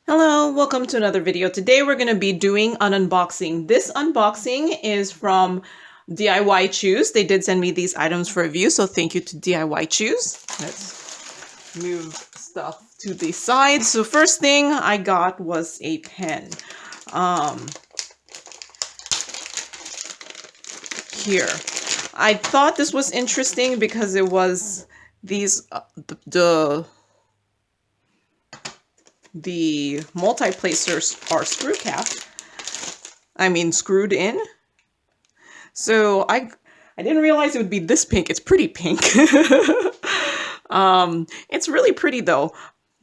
Hello, welcome to another video. Today we're going to be doing an unboxing. This unboxing is from DIYChoose. They did send me these items for review, so thank you to DIYChoose. Let's move stuff to the side. So first thing I got was a pen. Here. I thought this was interesting because it was these the multi-placers are screw cap. I mean screwed in. So I didn't realize it would be this pink. It's pretty pink. It's really pretty though.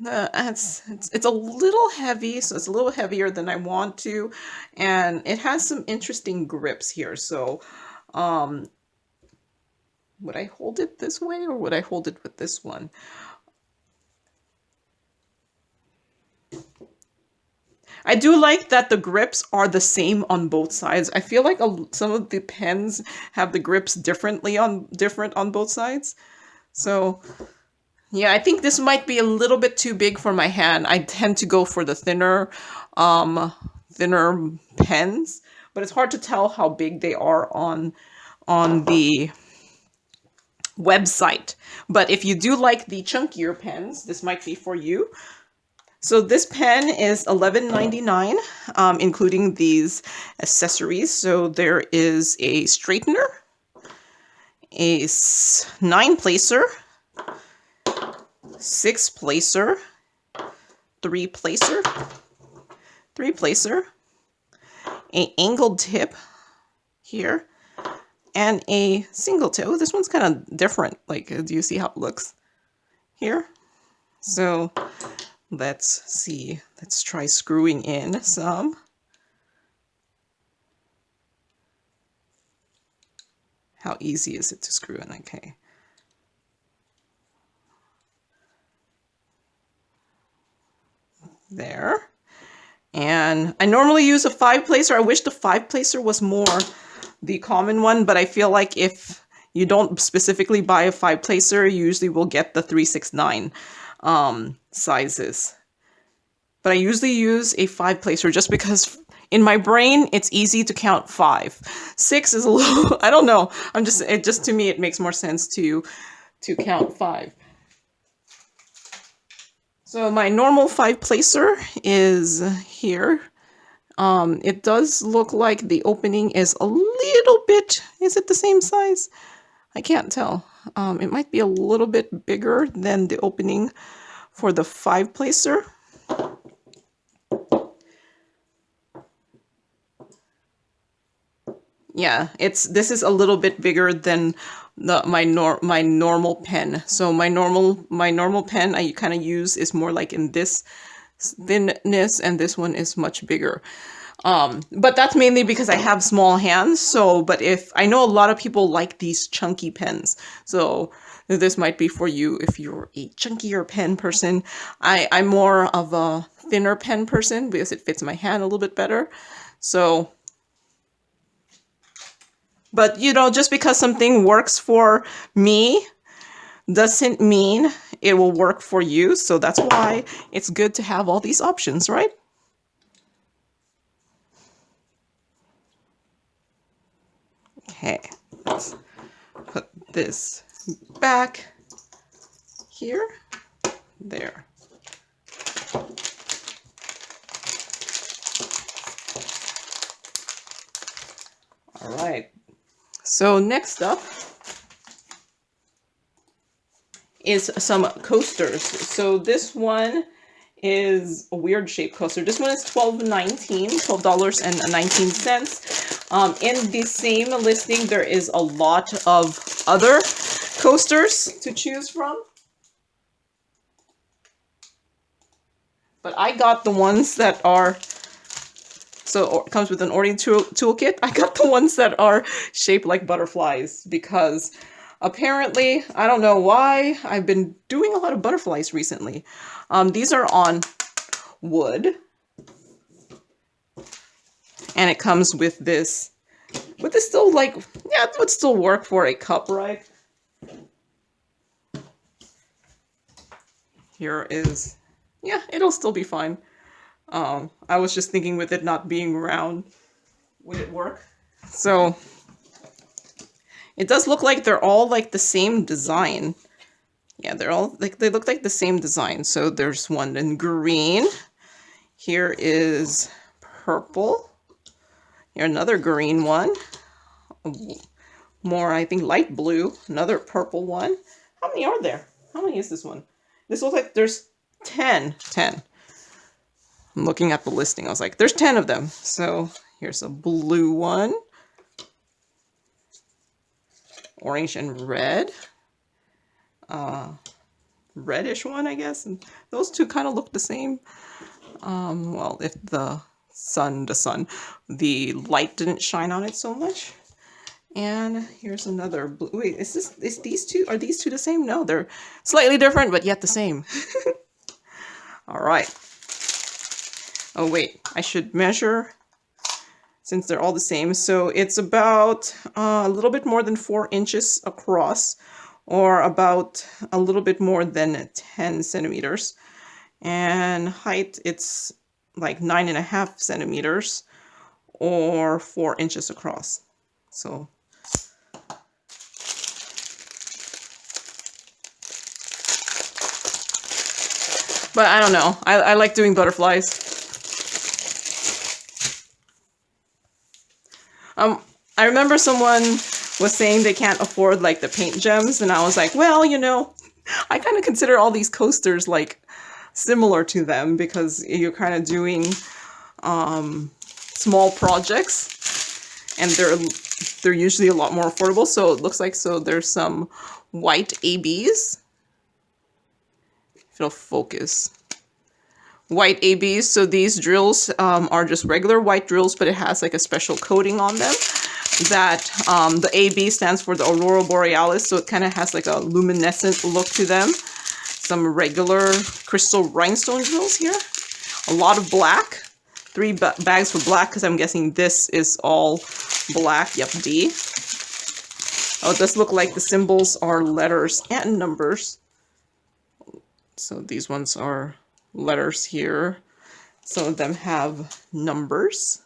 It's a little heavy, so it's a little heavier than I want to, and it has some interesting grips here. So would I hold it this way or would I hold it with this one? I do like that the grips are the same on both sides. I feel like some of the pens have the grips different on both sides. So yeah, I think this might be a little bit too big for my hand. I tend to go for the thinner pens, but it's hard to tell how big they are on the website. But if you do like the chunkier pens, this might be for you. So this pen is $11.99, including these accessories. So there is a straightener, a 9-placer, 6-placer, 3-placer, 3-placer, an angled tip here, and a single tip. Oh, this one's kind of different. Like, do you see how it looks here? So let's see. Let's try screwing in some. How easy is it to screw in? Okay. There. And I normally use a 5-placer. I wish the 5-placer was more the common one, but I feel like if you don't specifically buy a 5-placer, you usually will get the 369 sizes. But I usually use a 5-placer just because in my brain it's easy to count 5. 6 is a little, I don't know. It just to me it makes more sense to count 5. So my normal 5-placer is here. It does look like the opening is a little bit, is it the same size? I can't tell. It might be a little bit bigger than the opening for the 5-placer. Yeah, this is a little bit bigger than my normal pen. So my normal pen I kind of use is more like in this thinness, and this one is much bigger. But that's mainly because I have small hands. So, but if I know a lot of people like these chunky pens, so this might be for you if you're a chunkier pen person. I'm more of a thinner pen person because it fits my hand a little bit better. So, but you know, just because something works for me doesn't mean it will work for you. So that's why it's good to have all these options, right? Okay, let's put this back here. There. All right. So next up is some coasters. So this one is a weird shaped coaster. This one is $12.19. In the same listing, there is a lot of other coasters to choose from. But I got the ones that are, so it comes with an ordering toolkit. I got the ones that are shaped like butterflies because apparently, I don't know why, I've been doing a lot of butterflies recently. These are on wood. And it comes with this. Would this still like, yeah, it would still work for a cup, right? Here is, yeah, it'll still be fine. I was just thinking with it not being round, would it work? So it does look like they're all like the same design. Yeah, they're all like, they look like the same design. So there's one in green. Here is purple. Here another green one. More, I think, light blue. Another purple one. How many are there? How many is this one? This looks like there's 10. 10. I'm looking at the listing. I was like, there's 10 of them. So here's a blue one. Orange and red. Reddish one, I guess. And those two kind of look the same. Well, if the light didn't shine on it so much. And here's another blue. Wait, is these two, are these two the same? No, they're slightly different, but yet the same. All right. Oh, wait, I should measure since they're all the same. So it's about a little bit more than 4 inches across, or about a little bit more than 10 centimeters. And height, it's like 9.5 centimeters or 4 inches across. So but I don't know. I like doing butterflies. I remember someone was saying they can't afford like the paint gems, and I was like, well, you know, I kind of consider all these coasters like similar to them, because you're kind of doing small projects, and they're usually a lot more affordable. So it looks like, so there's some white ABs. If it'll focus. White ABs. So these drills are just regular white drills, but it has like a special coating on them. That the AB stands for the Aurora Borealis, so it kind of has like a luminescent look to them. Some regular crystal rhinestone drills here. A lot of black. 3 bags for black, because I'm guessing this is all black. Yep, D. Oh, it does look like the symbols are letters and numbers. So these ones are letters here. Some of them have numbers.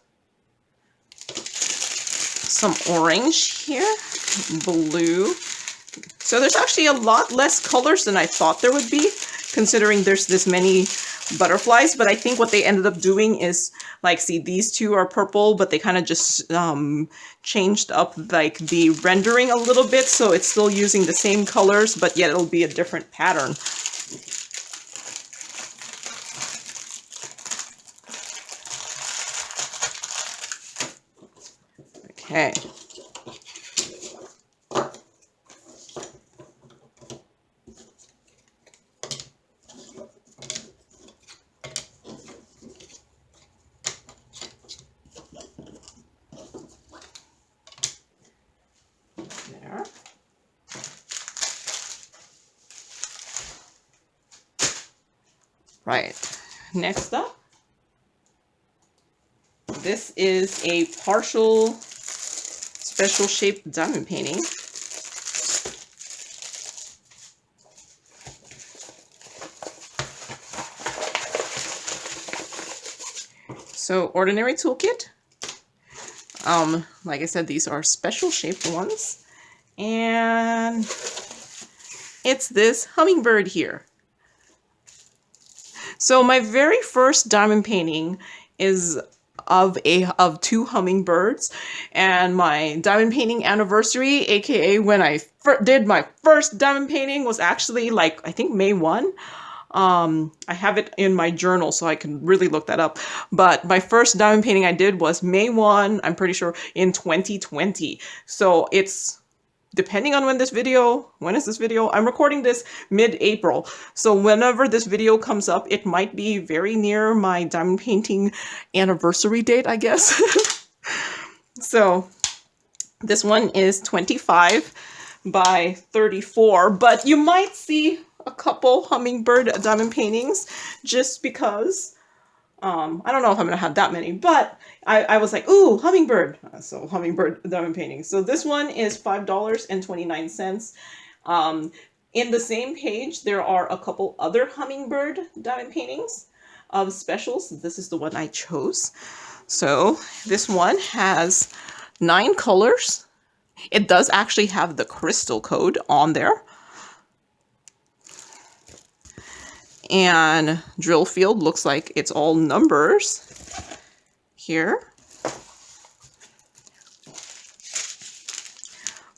Some orange here. Blue. So there's actually a lot less colors than I thought there would be, considering there's this many butterflies. But I think what they ended up doing is, like, see, these two are purple, but they kind of just changed up like the rendering a little bit, so it's still using the same colors, but yet it'll be a different pattern. Okay. There. Right. Next up, this is a partial special shaped diamond painting. So ordinary toolkit. Like I said, these are special shaped ones. And it's this hummingbird here. So my very first diamond painting is of 2 hummingbirds, and my diamond painting anniversary, aka when I did my first diamond painting, was actually like, I think May 1. I have it in my journal, so I can really look that up. But my first diamond painting I did was May 1, I'm pretty sure, in 2020. So it's, depending on when is this video? I'm recording this mid-April. So whenever this video comes up, it might be very near my diamond painting anniversary date, I guess. So this one is 25 by 34, but you might see a couple hummingbird diamond paintings just because I don't know if I'm gonna have that many, but I was like, ooh, hummingbird. So hummingbird diamond painting. So this one is $5.29. In the same page, there are a couple other hummingbird diamond paintings. of specials. This is the one I chose. So this one has 9 colors. It does actually have the crystal code on there. And drill field looks like it's all numbers here.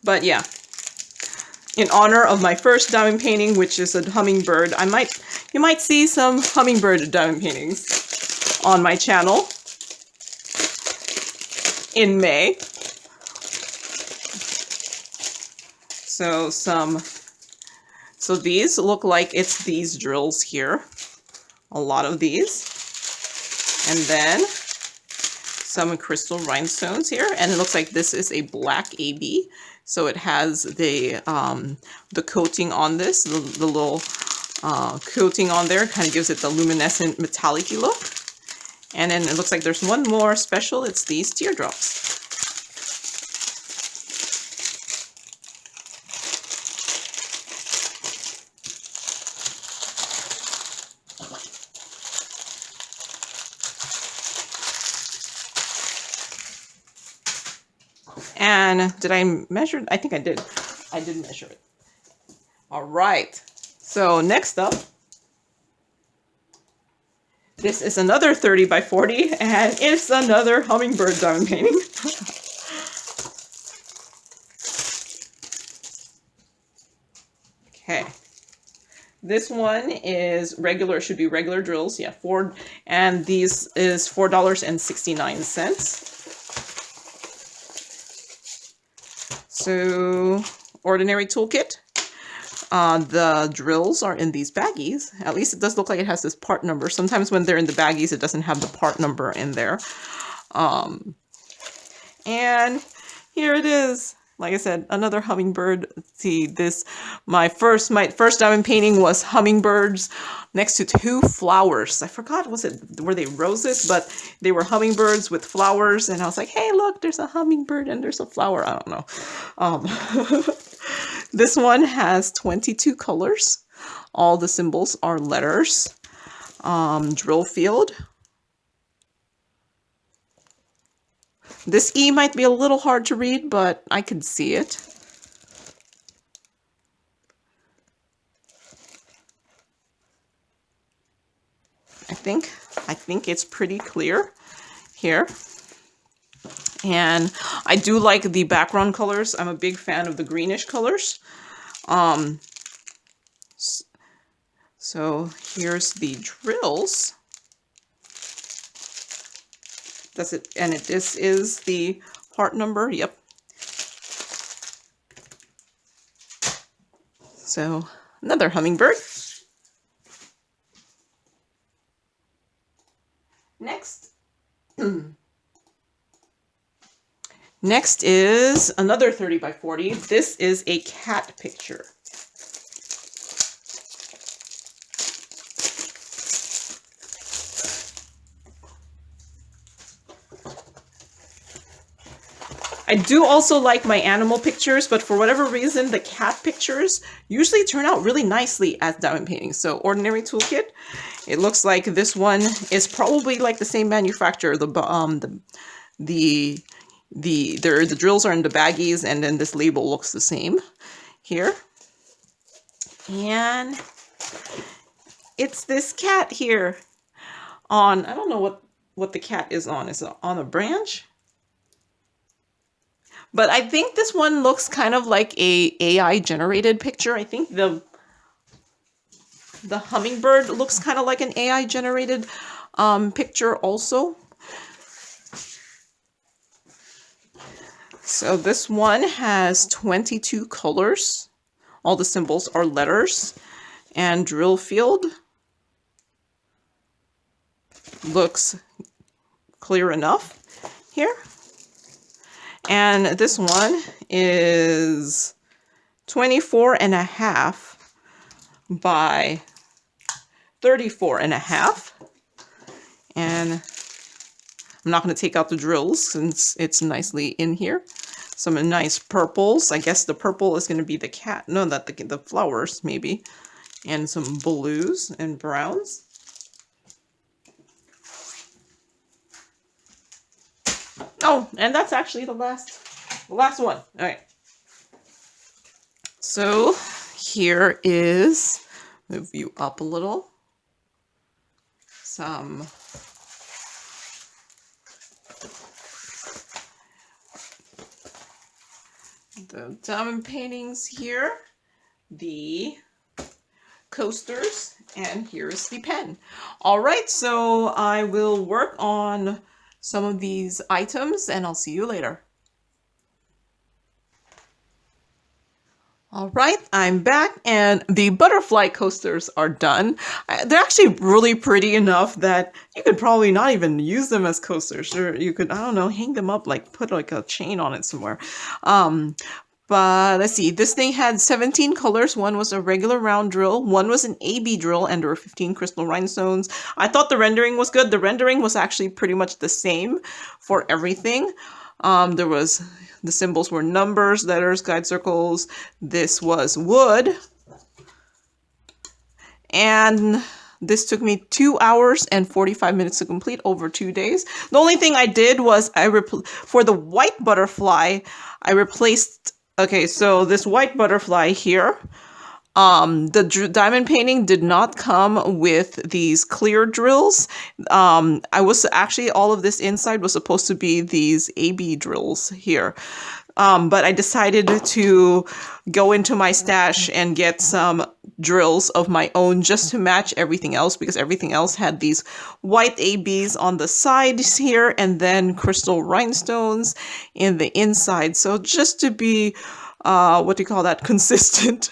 But yeah, in honor of my first diamond painting, which is a hummingbird, you might see some hummingbird diamond paintings on my channel in May. So these look like it's these drills here. A lot of these. And then some crystal rhinestones here. And it looks like this is a black AB. So it has the coating on this, the little coating on there. Kind of gives it the luminescent metallic-y look. And then it looks like there's one more special. It's these teardrops. And did I measure? I think I did. I did measure it. All right. So next up, this is another 30 by 40, and it's another hummingbird diamond painting. Okay. This one is regular, should be regular drills. Yeah, and these is $4.69. So, ordinary toolkit. The drills are in these baggies. At least it does look like it has this part number. Sometimes when they're in the baggies, it doesn't have the part number in there. And here it is. Like I said, another hummingbird. Let's see this. My first diamond painting was hummingbirds next to 2 flowers. I forgot, were they roses? But they were hummingbirds with flowers. And I was like, hey, look, there's a hummingbird and there's a flower. I don't know. This one has 22 colors. All the symbols are letters. Drill field. This E might be a little hard to read, but I can see it. I think it's pretty clear here. And I do like the background colors. I'm a big fan of the greenish colors. So here's the drills. That's it. And this is the part number. Yep. So another hummingbird. Next. Next is another 30 by 40. This is a cat picture. I do also like my animal pictures, but for whatever reason, the cat pictures usually turn out really nicely as diamond paintings. So ordinary toolkit. It looks like this one is probably like the same manufacturer. The drills are in the baggies, and then this label looks the same here. And it's this cat here on, I don't know what the cat is on. Is it on a branch? But I think this one looks kind of like a AI generated picture. I think the hummingbird looks kind of like an AI generated picture also. So this one has 22 colors. All the symbols are letters. And drill field looks clear enough here. And this one is 24.5 by 34.5. And I'm not going to take out the drills since it's nicely in here. Some nice purples. I guess the purple is going to be the cat. No, that the flowers maybe. And some blues and browns. Oh, and that's actually the last one. All right. So here is, move you up a little, some the diamond paintings here, the coasters, and here's the pen. All right, so I will work on some of these items and I'll see you later. All right, I'm back and the butterfly coasters are done. They're actually really pretty enough that you could probably not even use them as coasters, or you could, I don't know, hang them up, like put like a chain on it somewhere. But let's see, this thing had 17 colors. One was a regular round drill, one was an AB drill, and there were 15 crystal rhinestones. I thought the rendering was good. The rendering was actually pretty much the same for everything. The symbols were numbers, letters, guide circles. This was wood. And this took me 2 hours and 45 minutes to complete over 2 days. The only thing I did was for the white butterfly, I replaced, okay, so this white butterfly here, the diamond painting did not come with these clear drills. I was actually, all of this inside was supposed to be these AB drills here. But I decided to go into my stash and get some drills of my own just to match everything else, because everything else had these white ABs on the sides here and then crystal rhinestones in the inside. So just to be what do you call that, consistent,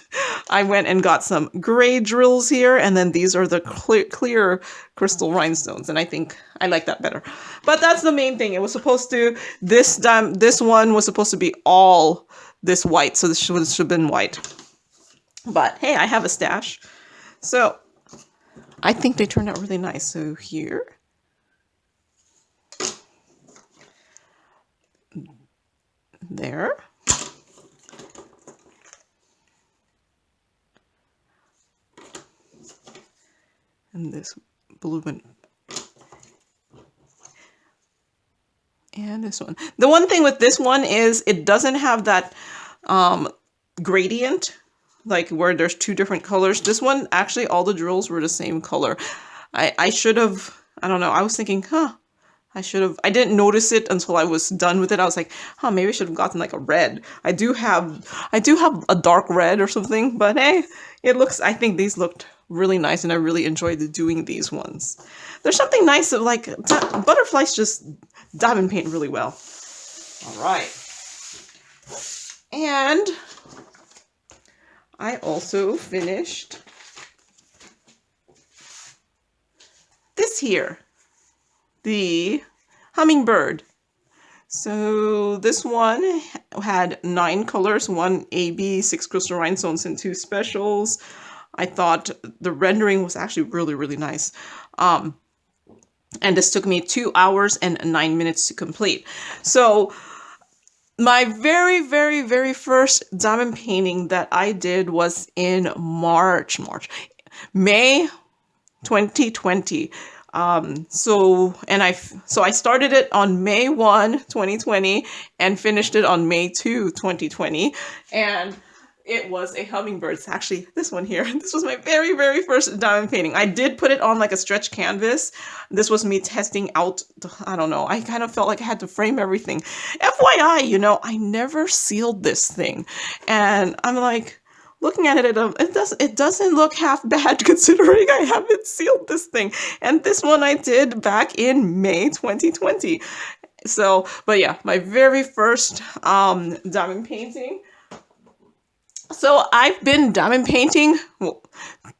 I went and got some gray drills here, and then these are the clear crystal rhinestones, and I think I like that better. But that's the main thing. It was supposed to, this one was supposed to be all this white, so this should have been white. But hey, I have a stash, so I think they turned out really nice. So here, there, and this blue one, and this one. The one thing with this one is it doesn't have that gradient, like where there's two different colors. This one, actually, all the drills were the same color. I should have, I don't know, I was thinking, I didn't notice it until I was done with it. I was like, maybe I should have gotten like a red. I do have a dark red or something, but hey, I think these looked really nice, and I really enjoyed doing these ones. There's something nice of like, butterflies just diamond paint really well. All right. And I also finished this here, the hummingbird. So this one had 9 colors, 1 AB, 6 crystal rhinestones, and 2 specials. I thought the rendering was actually really, really nice. And this took me 2 hours and 9 minutes to complete. So my very, very, very first diamond painting that I did was in May 2020. So I started it on May 1, 2020 and finished it on May 2, 2020. And it was a hummingbird. It's actually this one here. This was my very, very first diamond painting. I did put it on like a stretch canvas. This was me testing out, I don't know, I kind of felt like I had to frame everything. FYI, I never sealed this thing. And I'm like, looking at it, it doesn't look half bad considering I haven't sealed this thing. And this one I did back in May 2020. So, but yeah, my very first diamond painting. So I've been diamond painting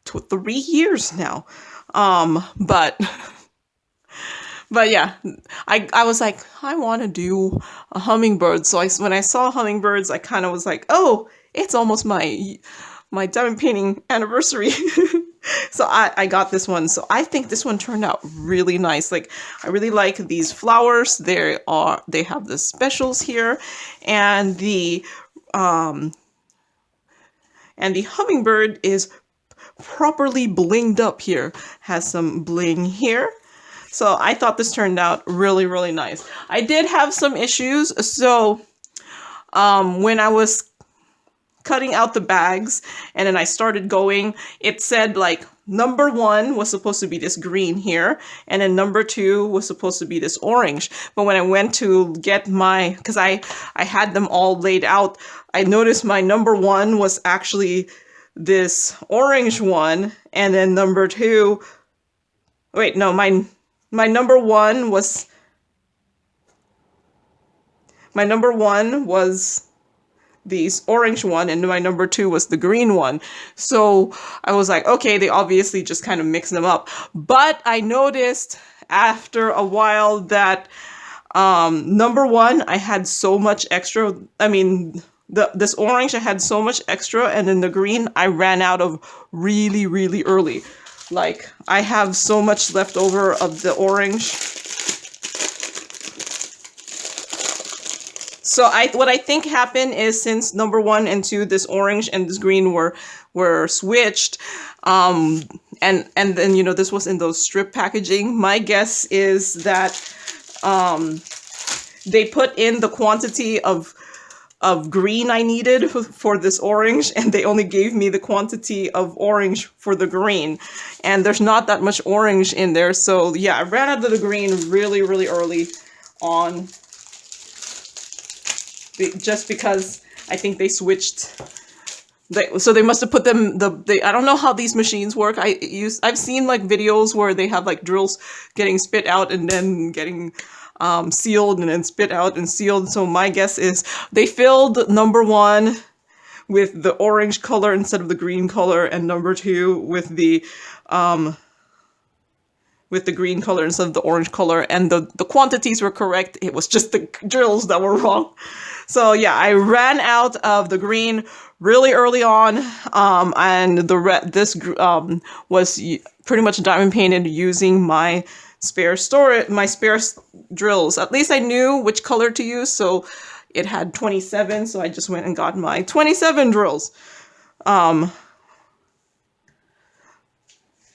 3 years now. But yeah, I was like, I want to do a hummingbird. So when I saw hummingbirds, I kind of was like, oh, it's almost my diamond painting anniversary. So I got this one. So I think this one turned out really nice. Like, I really like these flowers. They have the specials here, and the hummingbird is properly blinged up here. Has some bling here. So I thought this turned out really, really nice. I did have some issues. So when I was cutting out the bags and then I started going, it said like number 1 was supposed to be this green here, and then number 2 was supposed to be this orange. But when I went to get my, because I had them all laid out, I noticed my number 1 was actually this orange one, and then number 2, wait, no, my number 1 was, these orange one, and my number 2 was the green one. So I was like, okay, they obviously just kind of mixed them up. But I noticed after a while that number 1, I had so much extra. I mean, this orange I had so much extra, and then the green I ran out of really, really early. Like, I have so much left over of the orange. So what I think happened is, since number 1 and 2, this orange and this green were switched, and then, you know, this was in those strip packaging. My guess is that they put in the quantity of green I needed for this orange, and they only gave me the quantity of orange for the green, and there's not that much orange in there. So yeah, I ran out of the green really, really early on. Just because I think they switched, so they must have put them, I don't know how these machines work. I've seen like videos where they have like drills getting spit out and then getting sealed and then spit out and sealed. So my guess is they filled number 1 with the orange color instead of the green color, and number 2 with the green color instead of the orange color, and the quantities were correct. It was just the drills that were wrong. So yeah, I ran out of the green really early on, and this was pretty much diamond painted using my spare drills. At least I knew which color to use, so it had 27, so I just went and got my 27 drills. And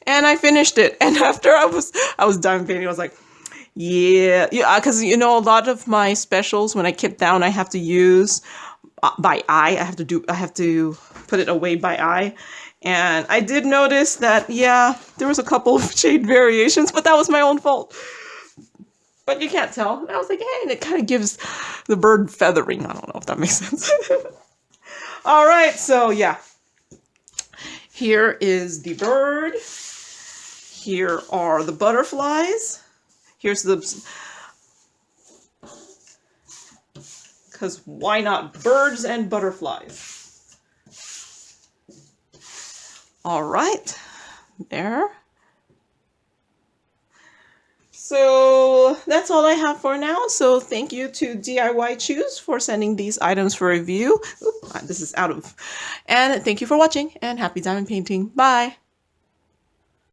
I finished it, and after I was done painting, I was like, yeah, because, you know, a lot of my specials, when I kit down, I have to use by eye. I have to put it away by eye. And I did notice that, yeah, there was a couple of shade variations, but that was my own fault. But you can't tell. And I was like, hey, and it kind of gives the bird feathering. I don't know if that makes sense. All right, so yeah. Here is the bird. Here are the butterflies. Here's because why not birds and butterflies? All right, there. So that's all I have for now. So thank you to DIYChoose for sending these items for review. Oop, this is out of. And thank you for watching, and happy diamond painting. Bye.